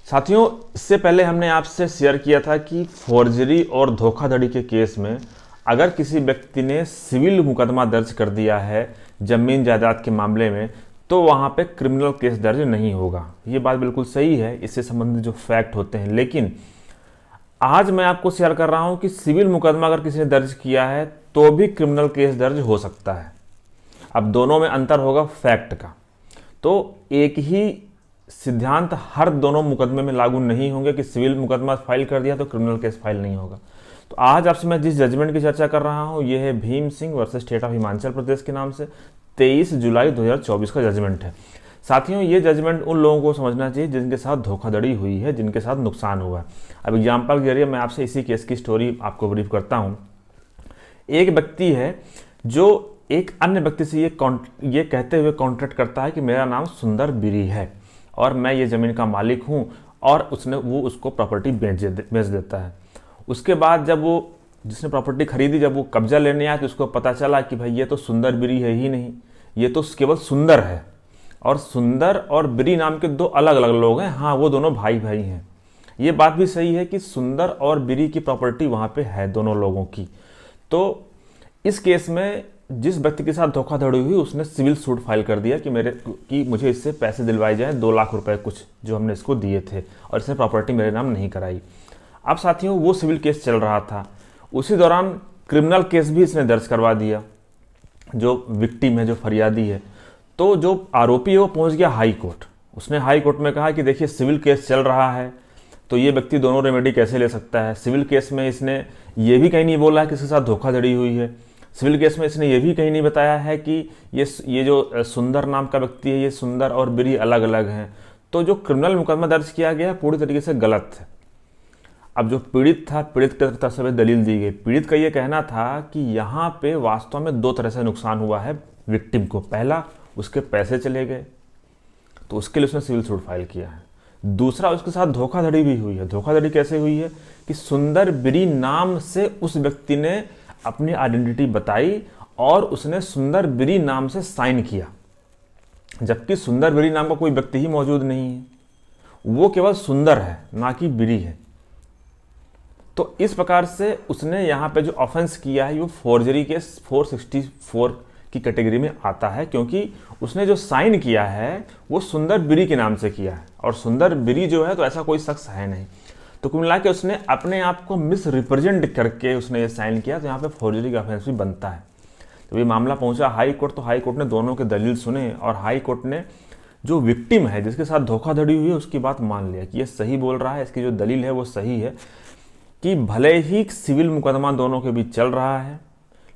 साथियों, इससे पहले हमने आपसे शेयर किया था कि फॉर्जरी और धोखाधड़ी के केस में अगर किसी व्यक्ति ने सिविल मुकदमा दर्ज कर दिया है जमीन जायदाद के मामले में, तो वहाँ पे क्रिमिनल केस दर्ज नहीं होगा। ये बात बिल्कुल सही है, इससे संबंधित जो फैक्ट होते हैं। लेकिन आज मैं आपको शेयर कर रहा हूँ कि सिविल मुकदमा अगर किसी ने दर्ज किया है तो भी क्रिमिनल केस दर्ज हो सकता है। अब दोनों में अंतर होगा फैक्ट का। तो एक ही सिद्धांत हर दोनों मुकदमे में लागू नहीं होंगे कि सिविल मुकदमा फाइल कर दिया तो क्रिमिनल केस फाइल नहीं होगा। तो आज आपसे मैं जिस जजमेंट की चर्चा कर रहा हूं यह है Bhim Singh versus state of Himachal Pradesh के नाम से 23 जुलाई 2024 का जजमेंट है। साथियों, ये जजमेंट उन लोगों को समझना चाहिए जिनके साथ धोखाधड़ी हुई है, जिनके साथ नुकसान हुआ है। अब एग्जाम्पल के जरिए मैं आपसे इसी केस की स्टोरी आपको ब्रीफ करता हूँ। एक व्यक्ति है जो एक अन्य व्यक्ति से ये कहते हुए कॉन्ट्रैक्ट करता है कि मेरा नाम सुंदर बिरी है और मैं ये ज़मीन का मालिक हूँ, और वो उसको प्रॉपर्टी बेच देता है। उसके बाद जब वो जिसने प्रॉपर्टी खरीदी, जब वो कब्जा लेने आया तो उसको पता चला कि भाई ये तो सुंदर बिरी है ही नहीं, ये तो केवल सुंदर है। और सुंदर और बिरी नाम के दो अलग अलग लोग हैं। हाँ, वो दोनों भाई भाई हैं। ये बात भी सही है कि सुंदर और बिरी की प्रॉपर्टी वहाँ पे है दोनों लोगों की। तो इस केस में जिस व्यक्ति के साथ धोखाधड़ी हुई उसने सिविल सूट फाइल कर दिया कि मुझे इससे पैसे दिलवाए जाएं, 2 लाख रुपए कुछ जो हमने इसको दिए थे, और इसने प्रॉपर्टी मेरे नाम नहीं कराई। अब साथियों, वो सिविल केस चल रहा था, उसी दौरान क्रिमिनल केस भी इसने दर्ज करवा दिया। जो विक्टिम है, जो फरियादी है, तो जो आरोपी है वो पहुंच गया हाई कोर्ट। उसने हाई कोर्ट में कहा कि देखिए सिविल केस चल रहा है तो ये व्यक्ति दोनों रेमेडी कैसे ले सकता है। सिविल केस में इसने ये भी कहीं नहीं बोला है कि इसके साथ धोखाधड़ी हुई है। सिविल केस में इसने ये भी कहीं नहीं बताया है कि ये जो सुंदर नाम का व्यक्ति है, ये सुंदर और बिरी अलग अलग हैं। तो जो क्रिमिनल मुकदमा दर्ज किया गया है पूरी तरीके से गलत है। अब जो पीड़ित था, पीड़ित की तरफ से दलील दी गई। पीड़ित का ये कहना था कि यहाँ पे वास्तव में 2 तरह से नुकसान हुआ है विक्टिम को। पहला, उसके पैसे चले गए, तो उसके लिए उसने सिविल सूट फाइल किया है। दूसरा, उसके साथ धोखाधड़ी भी हुई है। धोखाधड़ी कैसे हुई है कि सुंदर बिरी नाम से उस व्यक्ति ने अपनी आइडेंटिटी बताई और उसने सुंदर बिरी नाम से साइन किया, जबकि सुंदर बिरी नाम का कोई व्यक्ति ही मौजूद नहीं है। वो केवल सुंदर है, ना कि बिरी है। तो इस प्रकार से उसने यहाँ पे जो ऑफेंस किया है वो फॉर्जरी के 464 की कैटेगरी में आता है, क्योंकि उसने जो साइन किया है वो सुंदर बिरी के नाम से किया है, और सुंदर बिरी जो है तो ऐसा कोई शख्स है नहीं। तो कुल मिला के उसने अपने आप को मिस रिप्रेजेंट करके उसने ये साइन किया, तो यहाँ पे फॉर्जरी का ऑफेंस भी बनता है। तो ये मामला पहुंचा हाई कोर्ट, तो हाई कोर्ट ने दोनों के दलील सुने और हाई कोर्ट ने जो विक्टिम है, जिसके साथ धोखाधड़ी हुई है, उसकी बात मान लिया कि ये सही बोल रहा है, इसकी जो दलील है वो सही है कि भले ही सिविल मुकदमा दोनों के बीच चल रहा है,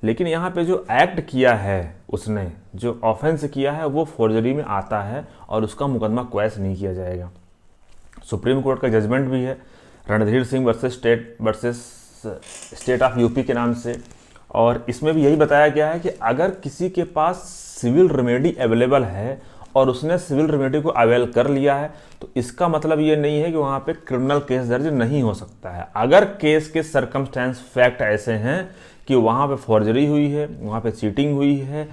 लेकिन यहाँ पे जो एक्ट किया है, उसने जो ऑफेंस किया है वो फॉर्जरी में आता है और उसका मुकदमा क्वैश नहीं किया जाएगा। सुप्रीम कोर्ट का जजमेंट भी है Randhir Singh versus state of UP के नाम से, और इसमें भी यही बताया गया है कि अगर किसी के पास सिविल रेमेडी अवेलेबल है और उसने सिविल रेमेडी को अवेल कर लिया है, तो इसका मतलब ये नहीं है कि वहाँ पे क्रिमिनल केस दर्ज नहीं हो सकता है। अगर केस के सर्कमस्टेंस फैक्ट ऐसे हैं कि वहाँ पे फॉर्जरी हुई है, वहाँ पे चीटिंग हुई है,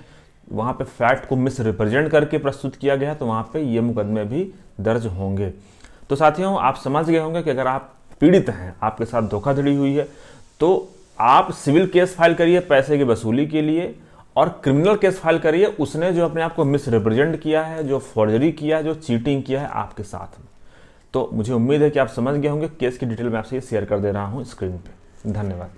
वहाँ पे फैक्ट को मिस रिप्रेजेंट करके प्रस्तुत किया गया है, तो वहाँ पे ये मुकदमे भी दर्ज होंगे। तो साथियों, आप समझ गए होंगे कि अगर आप पीड़ित हैं, आपके साथ धोखाधड़ी हुई है, तो आप सिविल केस फाइल करिए पैसे की वसूली के लिए, और क्रिमिनल केस फाइल करिए उसने जो अपने आप को मिस रिप्रेजेंट किया है, जो फॉर्जरी किया है, जो चीटिंग किया है आपके साथ में। तो मुझे उम्मीद है कि आप समझ गए होंगे। केस की डिटेल मैं आपसे शेयर कर दे रहा हूँ स्क्रीन पे। धन्यवाद।